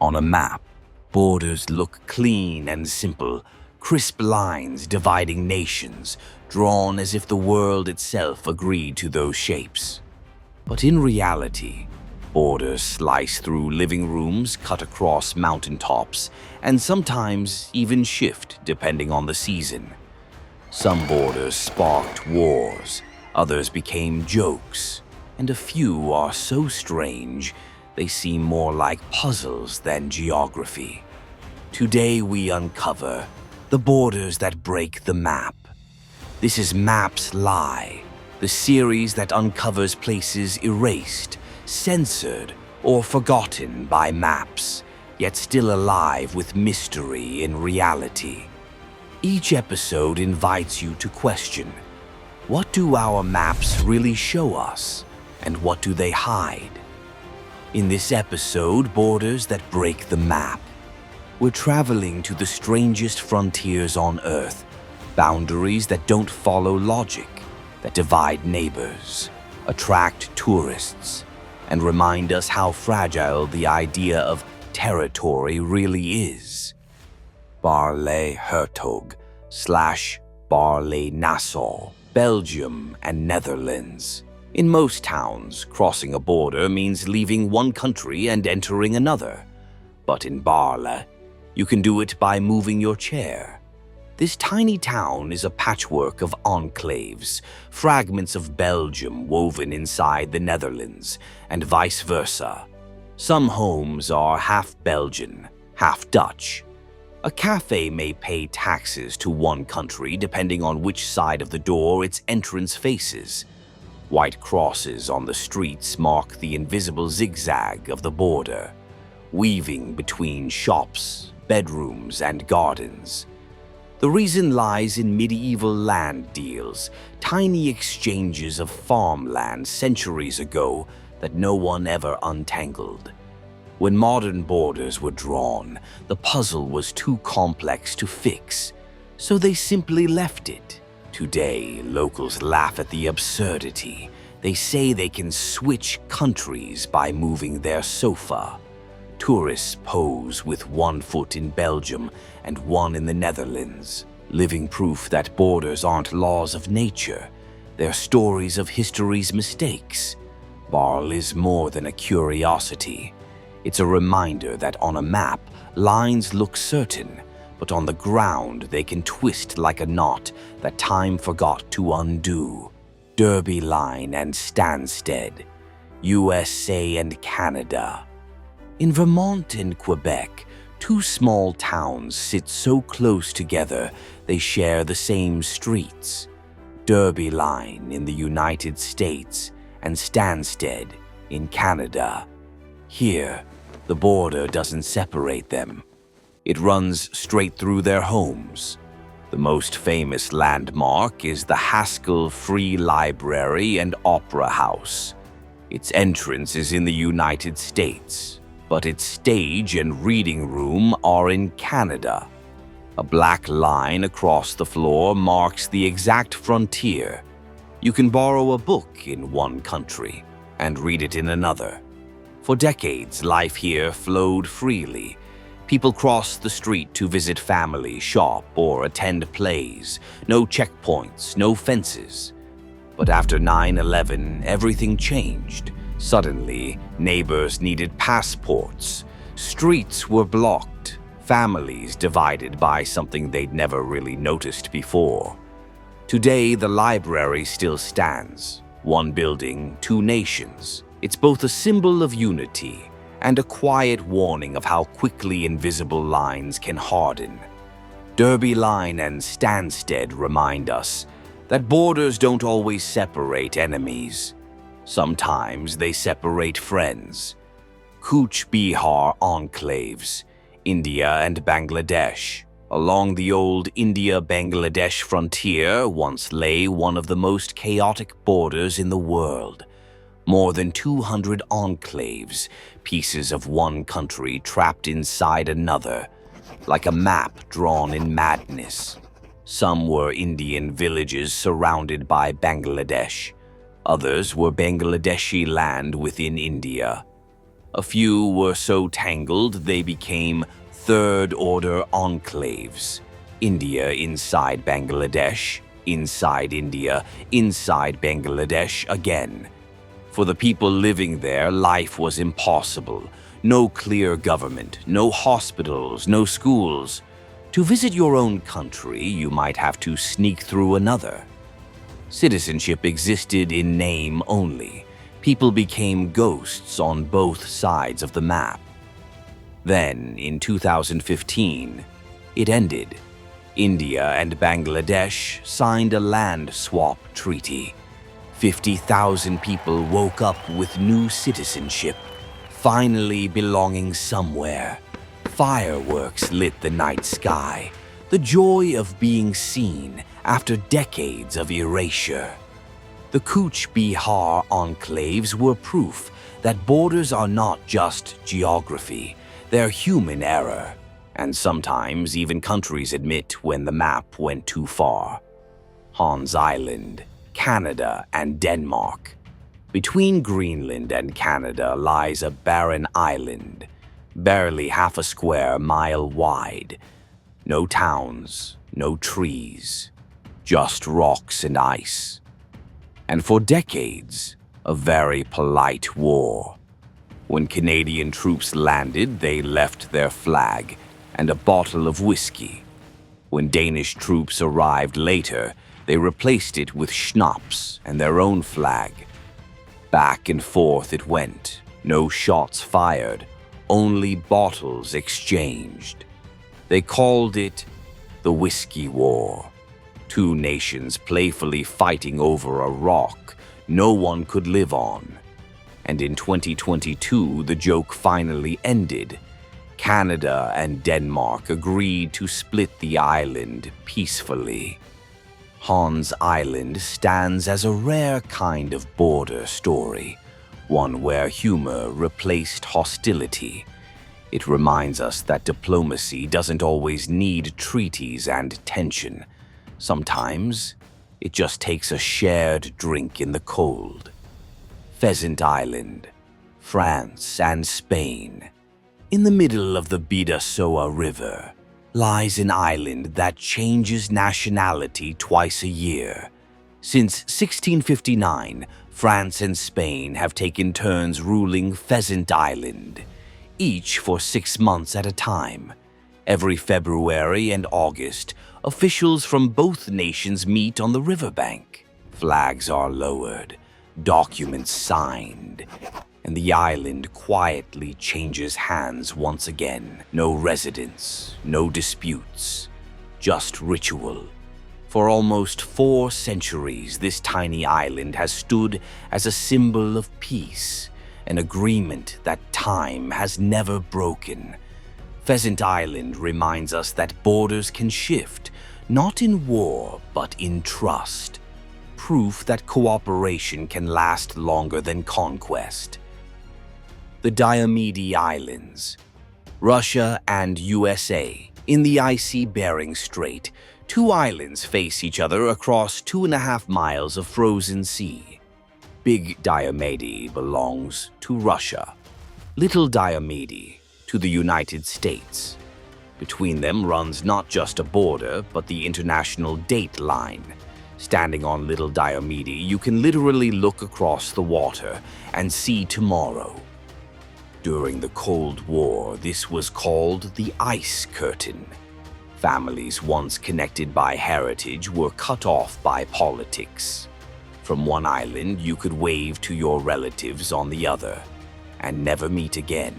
On a map, borders look clean and simple, crisp lines dividing nations, drawn as if the world itself agreed to those shapes. But in reality, borders slice through living rooms, cut across mountaintops, and sometimes even shift depending on the season. Some borders sparked wars, others became jokes, and a few are so strange they seem more like puzzles than geography. Today we uncover the borders that break the map. This is Maps Lie, the series that uncovers places erased, censored, or forgotten by maps, yet still alive with mystery in reality. Each episode invites you to question, what do our maps really show us, and what do they hide? In this episode, Borders That Break the Map, we're traveling to the strangest frontiers on Earth, boundaries that don't follow logic, that divide neighbors, attract tourists, and remind us how fragile the idea of territory really is. Baarle-Hertog / Baarle-Naasau, Belgium and Netherlands. In most towns, crossing a border means leaving one country and entering another. But in Baarle, you can do it by moving your chair. This tiny town is a patchwork of enclaves, fragments of Belgium woven inside the Netherlands, and vice versa. Some homes are half Belgian, half Dutch. A cafe may pay taxes to one country depending on which side of the door its entrance faces. White crosses on the streets mark the invisible zigzag of the border, weaving between shops, bedrooms, and gardens. The reason lies in medieval land deals, tiny exchanges of farmland centuries ago that no one ever untangled. When modern borders were drawn, the puzzle was too complex to fix, so they simply left it. Today, locals laugh at the absurdity. They say they can switch countries by moving their sofa. Tourists pose with one foot in Belgium and one in the Netherlands, living proof that borders aren't laws of nature. They're stories of history's mistakes. Baarle is more than a curiosity. It's a reminder that on a map, lines look certain, but on the ground they can twist like a knot that time forgot to undo. Derby Line and Stanstead, USA and Canada. In Vermont and Quebec, two small towns sit so close together they share the same streets. Derby Line in the United States and Stanstead in Canada. Here, the border doesn't separate them. It runs straight through their homes. The most famous landmark is the Haskell Free Library and Opera House. Its entrance is in the United States, but its stage and reading room are in Canada. A black line across the floor marks the exact frontier. You can borrow a book in one country and read it in another. For decades, life here flowed freely. People crossed the street to visit family, shop, or attend plays. No checkpoints, no fences. But after 9/11, everything changed. Suddenly, neighbors needed passports. Streets were blocked. Families divided by something they'd never really noticed before. Today, the library still stands. One building, two nations. It's both a symbol of unity and a quiet warning of how quickly invisible lines can harden. Derby Line and Stanstead remind us that borders don't always separate enemies. Sometimes they separate friends. Cooch Behar Enclaves, India and Bangladesh. Along the old India-Bangladesh frontier once lay one of the most chaotic borders in the world. More than 200 enclaves, pieces of one country trapped inside another, like a map drawn in madness. Some were Indian villages surrounded by Bangladesh. Others were Bangladeshi land within India. A few were so tangled they became third-order enclaves. India inside Bangladesh, inside India, inside Bangladesh again. For the people living there, life was impossible. No clear government, no hospitals, no schools. To visit your own country, you might have to sneak through another. Citizenship existed in name only. People became ghosts on both sides of the map. Then, in 2015, it ended. India and Bangladesh signed a land swap treaty. 50,000 people woke up with new citizenship, finally belonging somewhere. Fireworks lit the night sky, the joy of being seen after decades of erasure. The Cooch Behar enclaves were proof that borders are not just geography, they're human error. And sometimes even countries admit when the map went too far. Hans Island, Canada and Denmark. Between Greenland and Canada lies a barren island, barely half a square mile wide. No towns, no trees, just rocks and ice. And for decades, a very polite war. When Canadian troops landed, they left their flag and a bottle of whiskey. When Danish troops arrived later, they replaced it with schnapps and their own flag. Back and forth it went, no shots fired, only bottles exchanged. They called it the Whiskey War. Two nations playfully fighting over a rock no one could live on. And in 2022, the joke finally ended. Canada and Denmark agreed to split the island peacefully. Hans Island stands as a rare kind of border story, one where humor replaced hostility. It reminds us that diplomacy doesn't always need treaties and tension. Sometimes, it just takes a shared drink in the cold. Pheasant Island, France and Spain. In the middle of the Bidassoa River lies an island that changes nationality twice a year. Since 1659, France and Spain have taken turns ruling Pheasant Island, each for 6 months at a time. Every February and August, officials from both nations meet on the riverbank. Flags are lowered, documents signed, and the island quietly changes hands once again. No residents, no disputes, just ritual. For almost 4 centuries, this tiny island has stood as a symbol of peace, an agreement that time has never broken. Pheasant Island reminds us that borders can shift, not in war, but in trust. Proof that cooperation can last longer than conquest. The Diomede Islands, Russia and USA. In the icy Bering Strait, 2 islands face each other across 2.5 miles of frozen sea. Big Diomede belongs to Russia. Little Diomede to the United States. Between them runs not just a border, but the international date line. Standing on Little Diomede, you can literally look across the water and see tomorrow. During the Cold War, this was called the Ice Curtain. Families once connected by heritage were cut off by politics. From one island, you could wave to your relatives on the other and never meet again.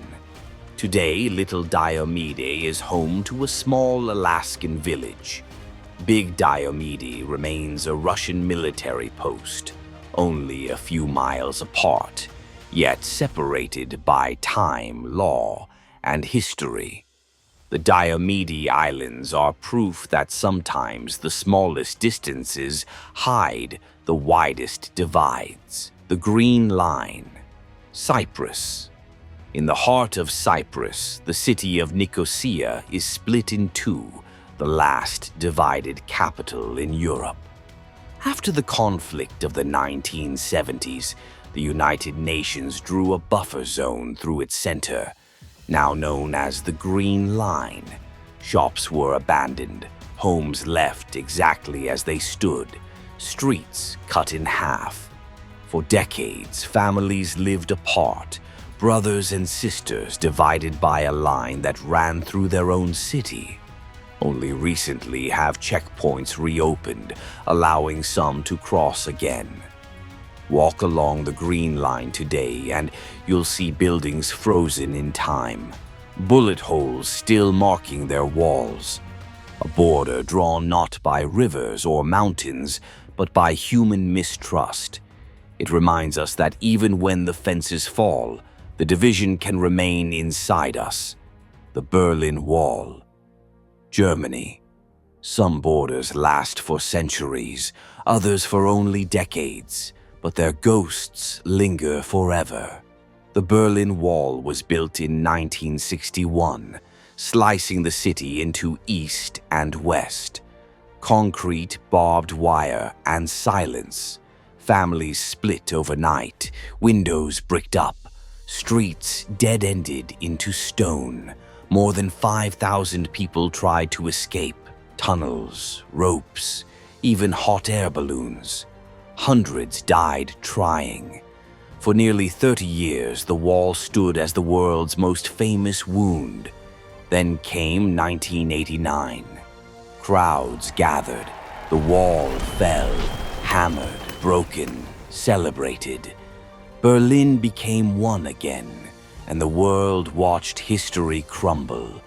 Today, Little Diomede is home to a small Alaskan village. Big Diomede remains a Russian military post, only a few miles apart, yet separated by time, law, and history. The Diomede Islands are proof that sometimes the smallest distances hide the widest divides. The Green Line, Cyprus. In the heart of Cyprus, the city of Nicosia is split in 2, the last divided capital in Europe. After the conflict of the 1970s, The United Nations drew a buffer zone through its center, now known as the Green Line. Shops were abandoned, homes left exactly as they stood, streets cut in half. For decades, families lived apart, brothers and sisters divided by a line that ran through their own city. Only recently have checkpoints reopened, allowing some to cross again. Walk along the Green Line today and you'll see buildings frozen in time, bullet holes still marking their walls. A border drawn not by rivers or mountains, but by human mistrust. It reminds us that even when the fences fall, the division can remain inside us. The Berlin Wall. Germany. Some borders last for centuries, others for only decades, but their ghosts linger forever. The Berlin Wall was built in 1961, slicing the city into east and west. Concrete, barbed wire, and silence. Families split overnight, windows bricked up, streets dead-ended into stone. More than 5,000 people tried to escape. Tunnels, ropes, even hot air balloons. Hundreds died trying. For nearly 30 years, the wall stood as the world's most famous wound. Then came 1989. Crowds gathered. The wall fell, hammered, broken, celebrated. Berlin became one again, and the world watched history crumble.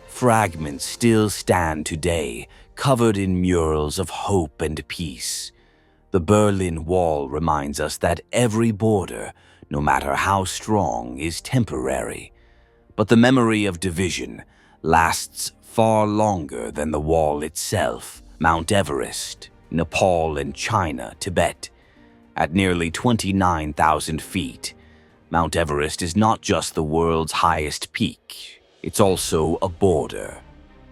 Fragments still stand today, covered in murals of hope and peace. The Berlin Wall reminds us that every border, no matter how strong, is temporary. But the memory of division lasts far longer than the wall itself. Mount Everest, Nepal and China, Tibet. At nearly 29,000 feet, Mount Everest is not just the world's highest peak, it's also a border.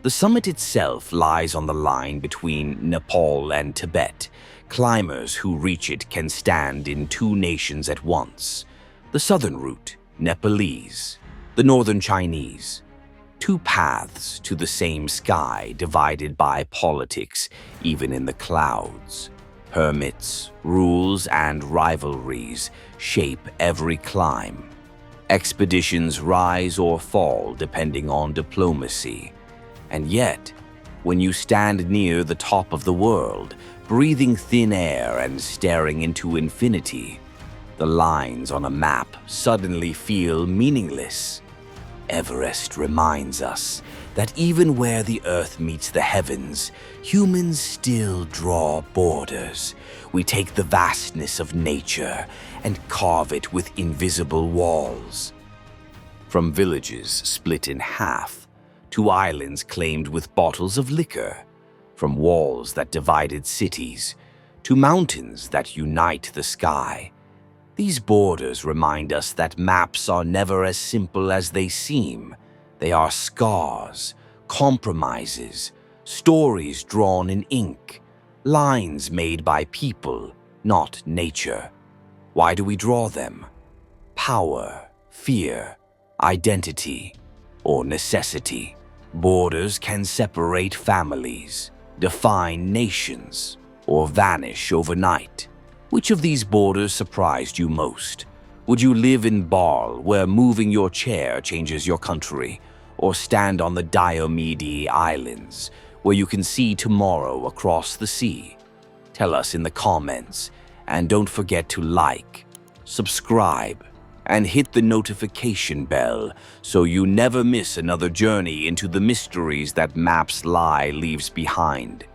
The summit itself lies on the line between Nepal and Tibet. Climbers who reach it can stand in two nations at once. The southern route, Nepalese. The northern Chinese. Two paths to the same sky divided by politics, even in the clouds. Hermits, rules, and rivalries shape every climb. Expeditions rise or fall depending on diplomacy. And yet, when you stand near the top of the world, breathing thin air and staring into infinity, the lines on a map suddenly feel meaningless. Everest reminds us that even where the earth meets the heavens, humans still draw borders. We take the vastness of nature and carve it with invisible walls. From villages split in half, to islands claimed with bottles of liquor, from walls that divided cities, to mountains that unite the sky. These borders remind us that maps are never as simple as they seem. They are scars, compromises, stories drawn in ink, lines made by people, not nature. Why do we draw them? Power, fear, identity, or necessity. Borders can separate families, define nations, or vanish overnight. Which of these borders surprised you most? Would you live in Baarle, where moving your chair changes your country, or stand on the Diomede Islands, where you can see tomorrow across the sea? Tell us in the comments, and don't forget to like, subscribe, and hit the notification bell so you never miss another journey into the mysteries that Maps Lie leaves behind.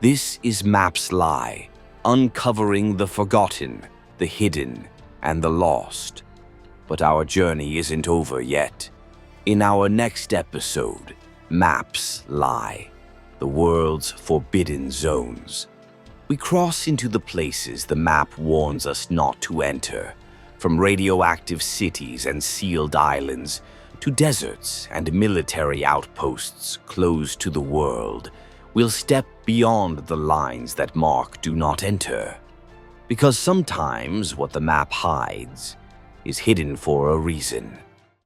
This is Maps Lie, uncovering the forgotten, the hidden, and the lost. But our journey isn't over yet. In our next episode, Maps Lie, the world's forbidden zones. We cross into the places the map warns us not to enter, from radioactive cities and sealed islands to deserts and military outposts closed to the world. We'll step beyond the lines that mark "Do Not Enter." Because sometimes what the map hides is hidden for a reason.